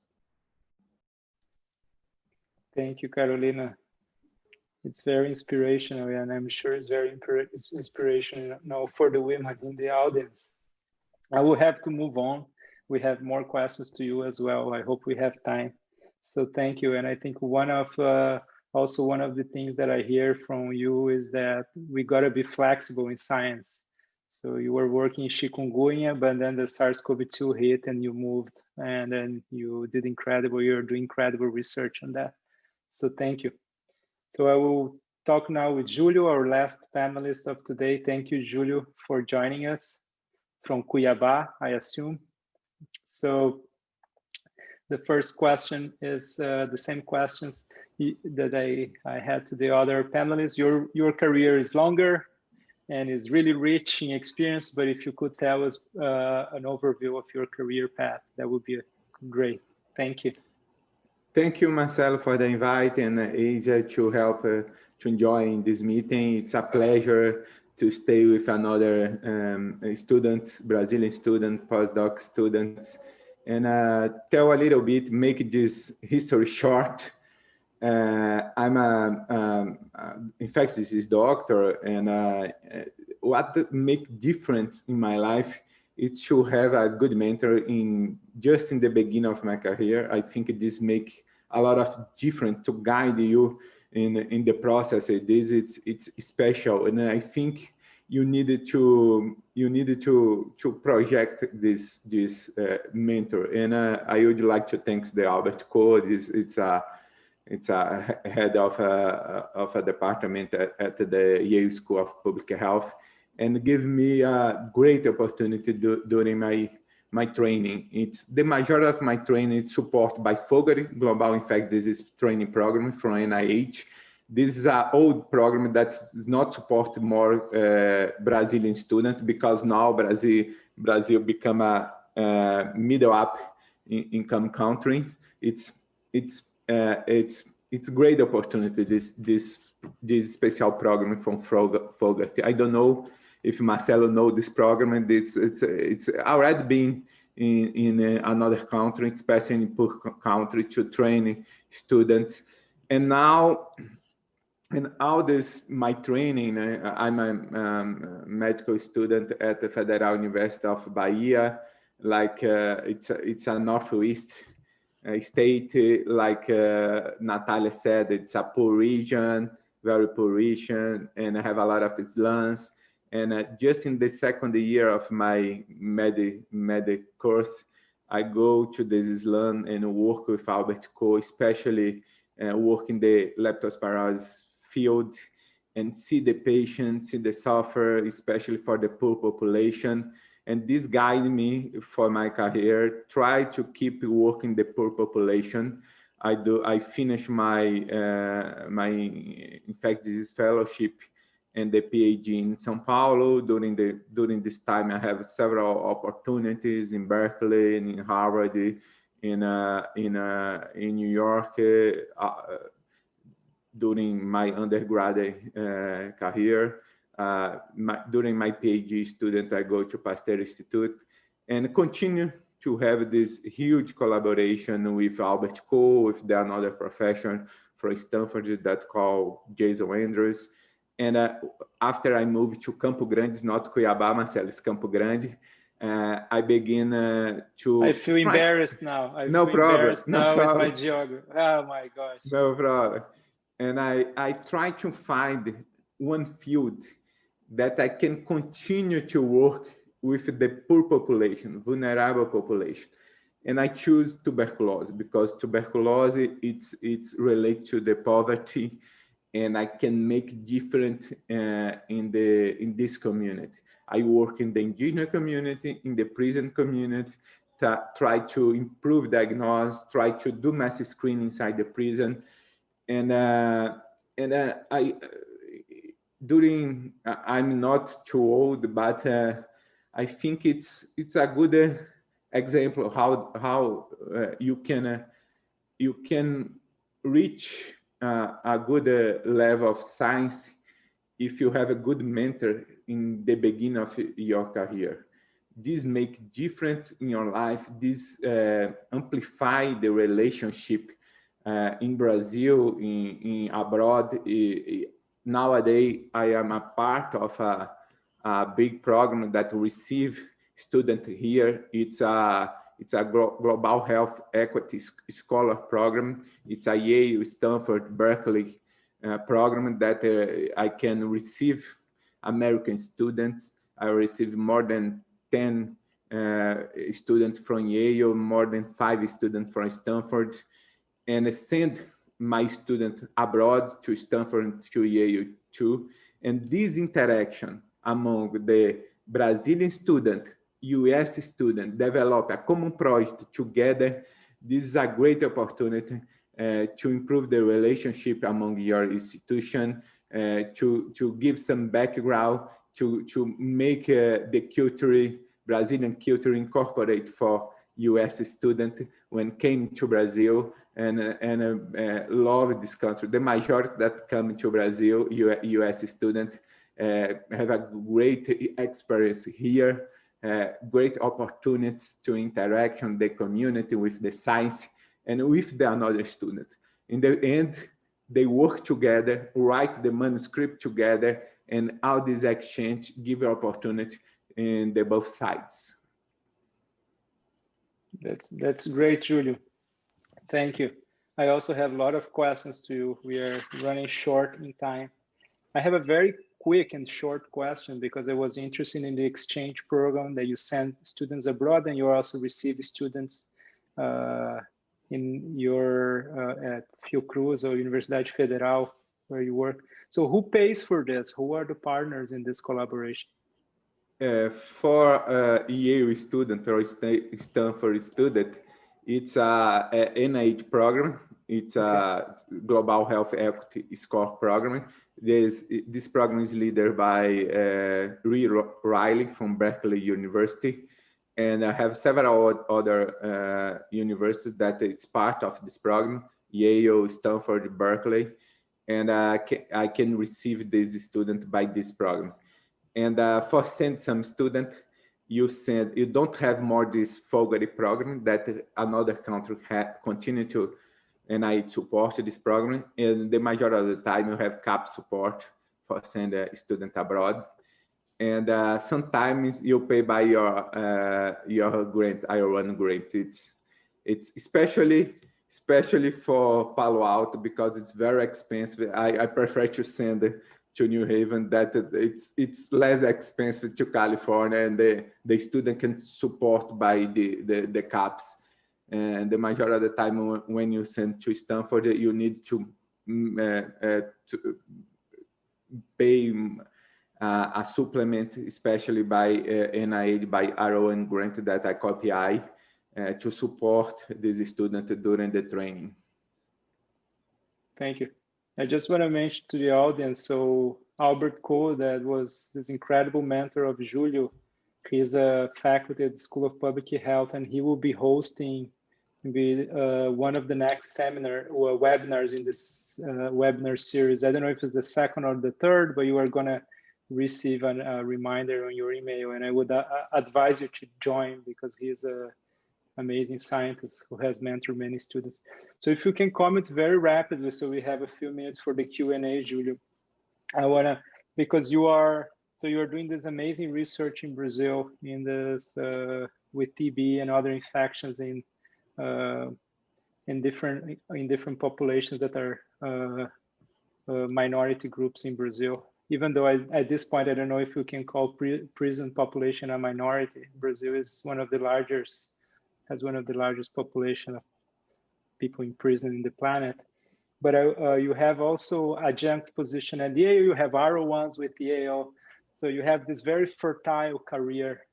Thank you, Carolina. It's very inspirational, and I'm sure it's very inspirational for the women in the audience. I will have to move on. We have more questions to you as well. I hope we have time. So thank you. And I think also one of the things that I hear from you is that we got to be flexible in science. So you were working in chikungunya, but then the SARS-CoV-2 hit and you moved, and then you're doing incredible research on that. So thank you. So I will talk now with Julio, our last panelist of today. Thank you, Julio, for joining us from Cuiabá, I assume. So the first question is the same questions that I had to the other panelists. Your career is longer and is really rich in experience, but if you could tell us an overview of your career path, that would be great. Thank you. Thank you, Marcelo, for the invite, and Asia to help to join this meeting. It's a pleasure to stay with another students, Brazilian student, postdoc students, and tell a little bit, make this history short. I'm an infectious disease doctor, and what make difference in my life is to have a good mentor just in the beginning of my career. I think this make a lot of difference to guide you in the process. It's special, and I think you needed to project this mentor. And I would like to thank the Albert Koch. It's a head of a department at the Yale School of Public Health, and give me a great opportunity during my training. It's the majority of my training is supported by Fogarty Global Infectious Disease Training Program from NIH. This is an old program that does not support more Brazilian students, because now Brazil become a middle up income country. It's great opportunity, this special program from Fogarty. I don't know if Marcelo know this program, and it's already been in another country, especially in poor country, to train students. And now, in all this, my training, I'm a medical student at the Federal University of Bahia. Like it's a Northwest state, like Natalia said, it's a poor region, very poor region, and I have a lot of slums. And just in the second year of my medic course, I go to the slum and work with Albert Koch, especially work in the leptospirosis field, and see the patients, see the suffer, especially for the poor population. And this guided me for my career, try to keep working the poor population. I finished my my infectious disease fellowship and the PhD in São Paulo. During this time, I have several opportunities in Berkeley and in Harvard, in New York during my undergraduate career. During my PhD student, I go to Pasteur Institute and continue to have this huge collaboration with Albert Koh, with the another professor from Stanford that called Jason Andrews. And after I moved to Campo Grande, it's not Cuiabá, Marcelo, it's Campo Grande. I begin to. I feel embarrassed now. No problem. With my geography. Oh my gosh. No problem. And I try to find one field that I can continue to work with the poor population, vulnerable population. And I choose tuberculosis because tuberculosis, it's related to the poverty, and I can make difference in this community. I work in the indigenous community, in the prison community, try to improve diagnosis, try to do mass screening inside the prison. And I'm not too old, but I think it's a good example of how you can reach a good level of science if you have a good mentor in the beginning of your career. This make difference in your life. This amplify the relationship in Brazil, in abroad. Nowadays, I am a part of a big program that receive students here. It's a global health equity scholar program. It's a Yale, Stanford, Berkeley program that I can receive American students. I receive more than 10 students from Yale, more than 5 students from Stanford, and I send my students abroad to Stanford, to Yale too. And this interaction among the Brazilian student, US student, develop a common project together. This is a great opportunity to improve the relationship among your institution, to give some background, to make the culture, Brazilian culture, incorporate for US student when came to Brazil and love this country. The majority that come to Brazil, US student, have a great experience here, great opportunities to interact with the community, with the science, and with the another student. In the end, they work together, write the manuscript together, and all this exchange give opportunity in the both sides. That's great, Julio. Thank you. I also have a lot of questions to you. We are running short in time. I have a very quick and short question because I was interested in the exchange program that you send students abroad, and you also receive students in your at Fiocruz or Universidade Federal where you work. So who pays for this? Who are the partners in this collaboration? For Yale student or Stanford student, it's a NIH program. It's a Global Health Equity Score program. This program is led by Ree Riley from Berkeley University. And I have several other universities that it's part of this program, Yale, Stanford, Berkeley. And I can receive this student by this program. And for send some student, you don't have more this Fogarty program that another country continue to, and I support this program. And the majority of the time you have CAP support for send a student abroad. And sometimes you pay by your grant, IR1 grant. It's especially for Palo Alto because it's very expensive. I prefer to send to New Haven that it's less expensive to California, and the student can support by the CAPS. And the majority of the time when you send to Stanford, you need to pay a supplement, especially by NIH, by RON grant that I copy to support this student during the training. Thank you. I just want to mention to the audience, so Albert Koh, that was this incredible mentor of Julio, he's a faculty at the School of Public Health, and he will be hosting be one of the next seminar or webinars in this webinar series. I don't know if it's the second or the third, but you are going to receive a reminder on your email, and I would advise you to join because he's a amazing scientist who has mentored many students. So if you can comment very rapidly, so we have a few minutes for the Q&A, Julio. I wanna, because you're doing this amazing research in Brazil in this with TB and other infections in different populations that are minority groups in Brazil. Even though at this point, I don't know if you can call prison population a minority. Brazil is one of the largest, has one of the largest population of people in prison in the planet. But you have also adjunct position at Yale, you have R01s with Yale. So you have this very fertile career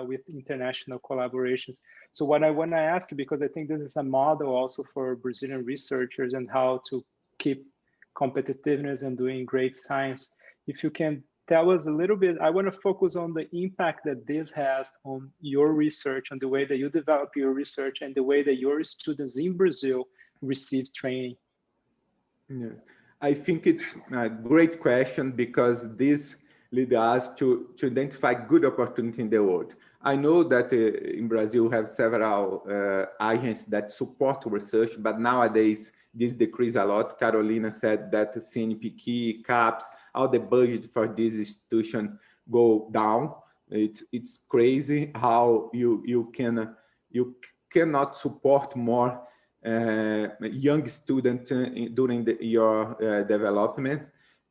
with international collaborations. So what I want to ask you, because I think this is a model also for Brazilian researchers and how to keep competitiveness and doing great science. If you can tell us a little bit, I want to focus on the impact that this has on your research, on the way that you develop your research and the way that your students in Brazil receive training. Yeah, I think it's a great question because this leads us to identify good opportunity in the world. I know that in Brazil we have several agencies that support research, but nowadays this decreased a lot. Carolina said that CNPq, CAPES, all the budget for this institution go down. It's crazy how you cannot support more young students during your development.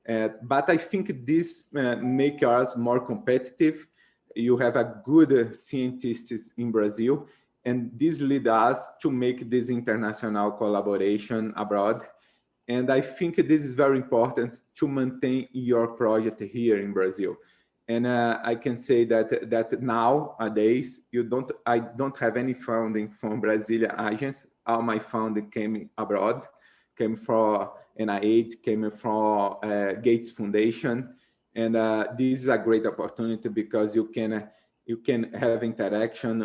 But I think this makes us more competitive. You have a good scientists in Brazil, and this leads us to make this international collaboration abroad. And I think this is very important to maintain your project here in Brazil. And I can say that nowadays I don't have any funding from Brazilian agents. All my funding came abroad, came from NIH, came from Gates Foundation, and this is a great opportunity because you can have interaction.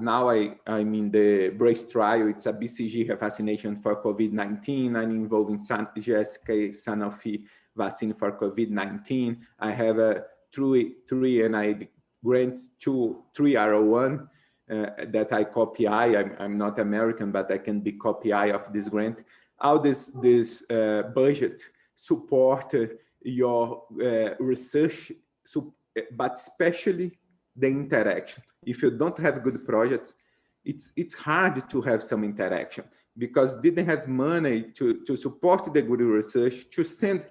Now I'm in the BRACE trial. It's a BCG vaccination for COVID-19. I'm involved in GSK Sanofi vaccine for COVID-19. I have three NIH grants, 3 R01 that I copy. I'm not American, but I can be copy of this grant. All this budget support your research, but especially the interaction. If you don't have good projects, it's hard to have some interaction because didn't have money to support the good research, to send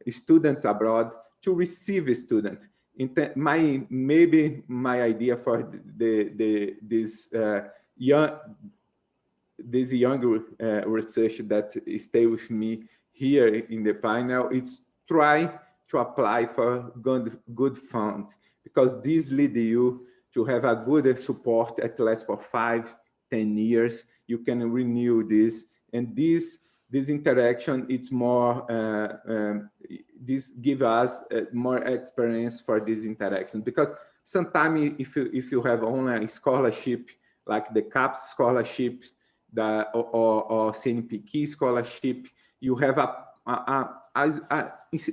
students abroad, to receive students. Maybe my idea for this young research that stay with me here in the panel, it's try to apply for good funds, because this lead you to have a good support at least for 5-10 years. You can renew this, and this interaction, it's more this give us more experience for this interaction, because sometimes if you have only a scholarship like the CAPES scholarships, or CNPq scholarship, you have a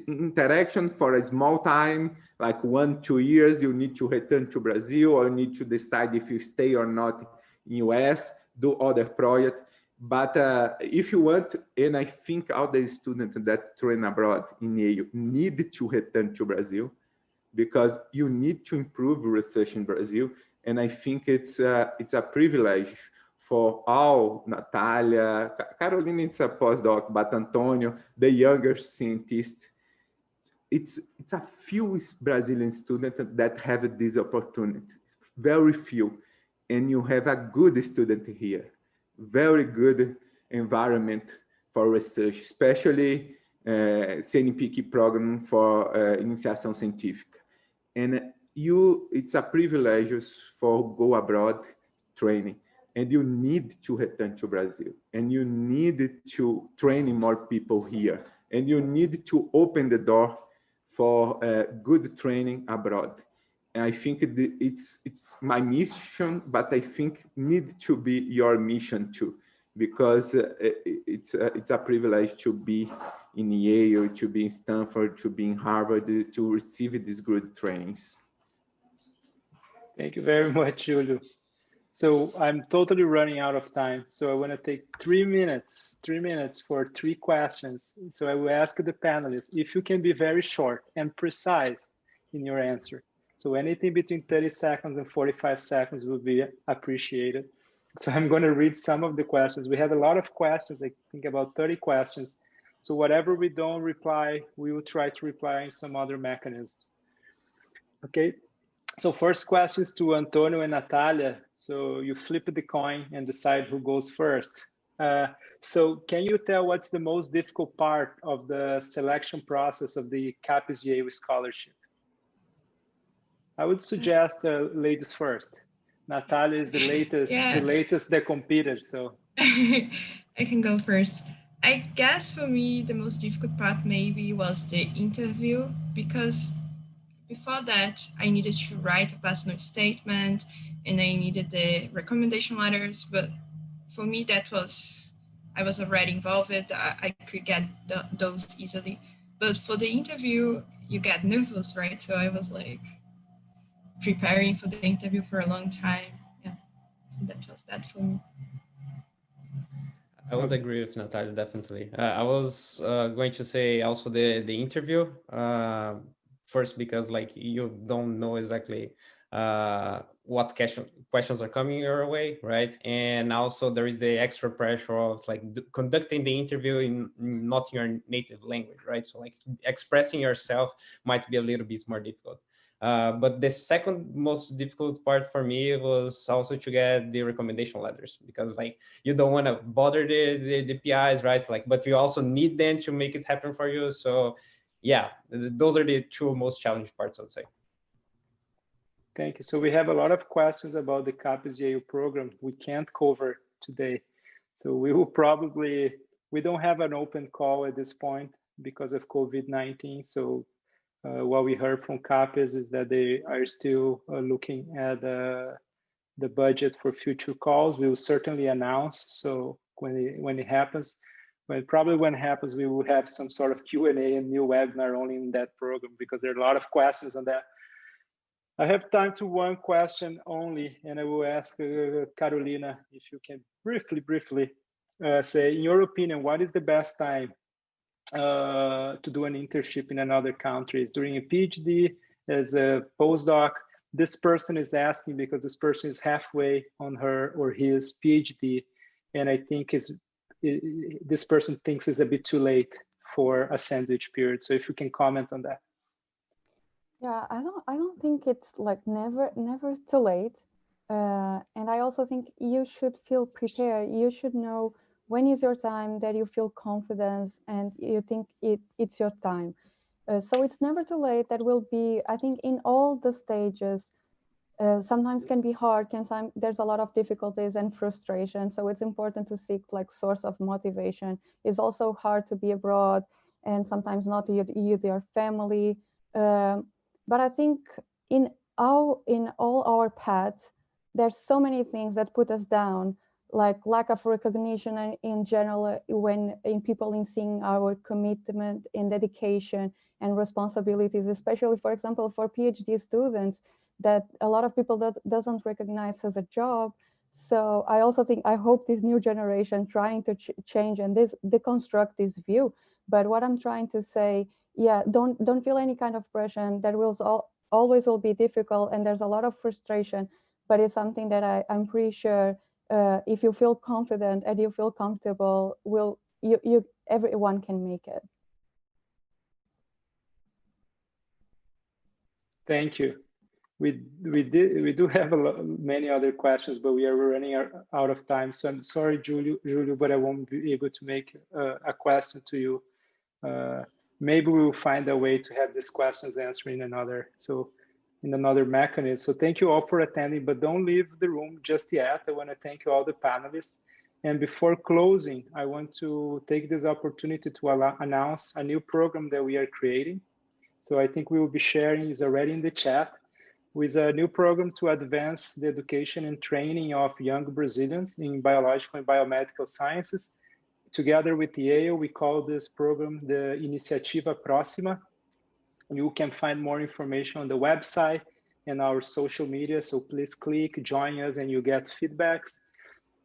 interaction for a small time, like 1-2 years. You need to return to Brazil, or need to decide if you stay or not in US, do other project. But if you want, and I think all the students that train abroad in EU need to return to Brazil, because you need to improve research in Brazil. And I think it's a privilege for all, Natalia, Carolina, it's a postdoc, but Antonio, the younger scientist. It's a few Brazilian students that have this opportunity, very few. And you have a good student here, very good environment for research, especially CNPq program for initiação científica. And it's a privilege for go abroad training. And you need to return to Brazil, and you need to train more people here, and you need to open the door for good training abroad. I think it's my mission, but I think need to be your mission too, because it's a privilege to be in Yale, to be in Stanford, to be in Harvard, to receive these good trainings. Thank you very much, Julio. So I'm totally running out of time. So I want to take 3 minutes for 3 questions. So I will ask the panelists if you can be very short and precise in your answer. So anything between 30 seconds and 45 seconds will be appreciated. So I'm going to read some of the questions. We had a lot of questions, I think about 30 questions. So whatever we don't reply, we will try to reply in some other mechanisms. Okay. So first questions to Antonio and Natalia. So you flip the coin and decide who goes first. So can you tell what's the most difficult part of the selection process of the CAPES Yale scholarship? I would suggest ladies first. Natalia is the latest, the latest that competed, so. I can go first. I guess for me, the most difficult part maybe was the interview, because before that, I needed to write a personal statement and I needed the recommendation letters. But for me, I was already involved. I could get those easily. But for the interview, you get nervous, right? So I was like preparing for the interview for a long time. Yeah, so that was that for me. I would agree with Natalia, definitely. I was going to say also the interview. First, because like you don't know exactly what questions are coming your way, right? And also there is the extra pressure of like conducting the interview in not your native language, right? So like expressing yourself might be a little bit more difficult. But the second most difficult part for me was also to get the recommendation letters, because like you don't want to bother the PIs, right? Like, but you also need them to make it happen for you. So yeah, those are the 2 most challenging parts, I would say. Thank you. So we have a lot of questions about the CAPES Yale program we can't cover today. So we will probably, we don't have an open call at this point because of COVID-19. So what we heard from CAPES is that they are still looking at the budget for future calls. We will certainly announce. So when it happens, when it happens, we will have some sort of Q&A and new webinar only in that program, because there are a lot of questions on that. I have time to 1 question only, and I will ask Carolina if you can briefly say, in your opinion, what is the best time to do an internship in another country? Is during a PhD, as a postdoc? This person is asking because this person is halfway on her or his PhD, and I think this person thinks it's a bit too late for a sandwich period. So if you can comment on that. Yeah, I don't think it's like never too late. And I also think you should feel prepared. You should know when is your time that you feel confidence and you think it's your time. So it's never too late. That will be, I think, in all the stages. Sometimes can be hard. There's a lot of difficulties and frustration. So it's important to seek like source of motivation. It's also hard to be abroad and sometimes not with your family. But I think in all our paths, there's so many things that put us down, like lack of recognition and in general, when in people in seeing our commitment and dedication and responsibilities, especially, for example, for PhD students, that a lot of people doesn't recognize as a job. So I also think, I hope this new generation trying to change and deconstruct this view. But what I'm trying to say, yeah, don't feel any kind of pressure. That will always will be difficult, and there's a lot of frustration. But it's something that I'm pretty sure if you feel confident and you feel comfortable, everyone can make it. Thank you. We do have many other questions, but we are running out of time. So I'm sorry, Julio, but I won't be able to make a question to you. Maybe we will find a way to have these questions answered in another mechanism. So thank you all for attending, but don't leave the room just yet. I want to thank you all the panelists. And before closing, I want to take this opportunity to announce a new program that we are creating. So I think we will be sharing, is already in the chat. with a new program to advance the education and training of young Brazilians in biological and biomedical sciences. Together with Yale, we call this program the Iniciativa Próxima. You can find more information on the website and our social media, so please click, join us, and you get feedbacks.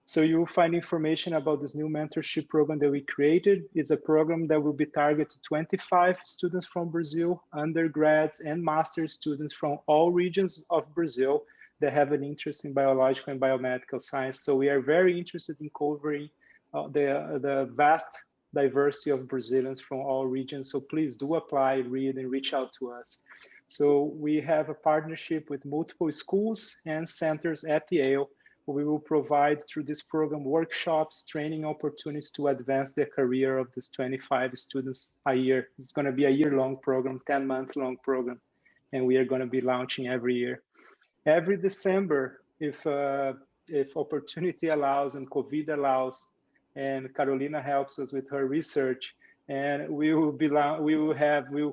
So you'll find information about this new mentorship program that we created. It's a program that will be targeted to 25 students from Brazil, undergrads and master's students from all regions of Brazil that have an interest in biological and biomedical science. So we are very interested in covering the vast diversity of Brazilians from all regions. So please do apply, read, and reach out to us. So we have a partnership with multiple schools and centers at Yale. We will provide through this program workshops, training opportunities to advance the career of these 25 students a year. It's going to be a year-long program, 10-month-long program, and we are going to be launching every year. Every December, if opportunity allows and COVID allows, and Carolina helps us with her research, and we will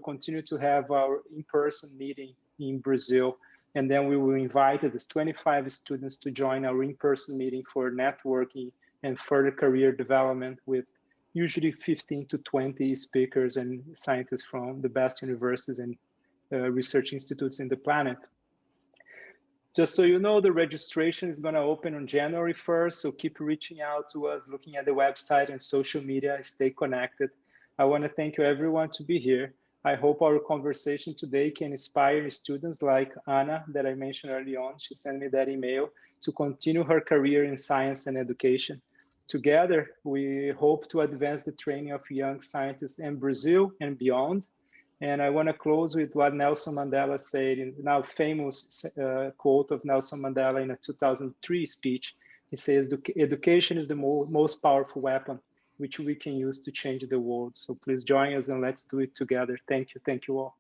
continue to have our in-person meeting in Brazil, and then we will invite these 25 students to join our in-person meeting for networking and further career development with usually 15 to 20 speakers and scientists from the best universities and research institutes in the planet. Just so you know, the registration is going to open on January 1st, so keep reaching out to us, looking at the website and social media, stay connected. I want to thank you everyone to be here. I hope our conversation today can inspire students like Anna that I mentioned early on. She sent me that email to continue her career in science and education. Together, we hope to advance the training of young scientists in Brazil and beyond. And I want to close with what Nelson Mandela said in the now famous quote of Nelson Mandela in a 2003 speech. He says, education is the most powerful weapon which we can use to change the world. So please join us and let's do it together. Thank you all.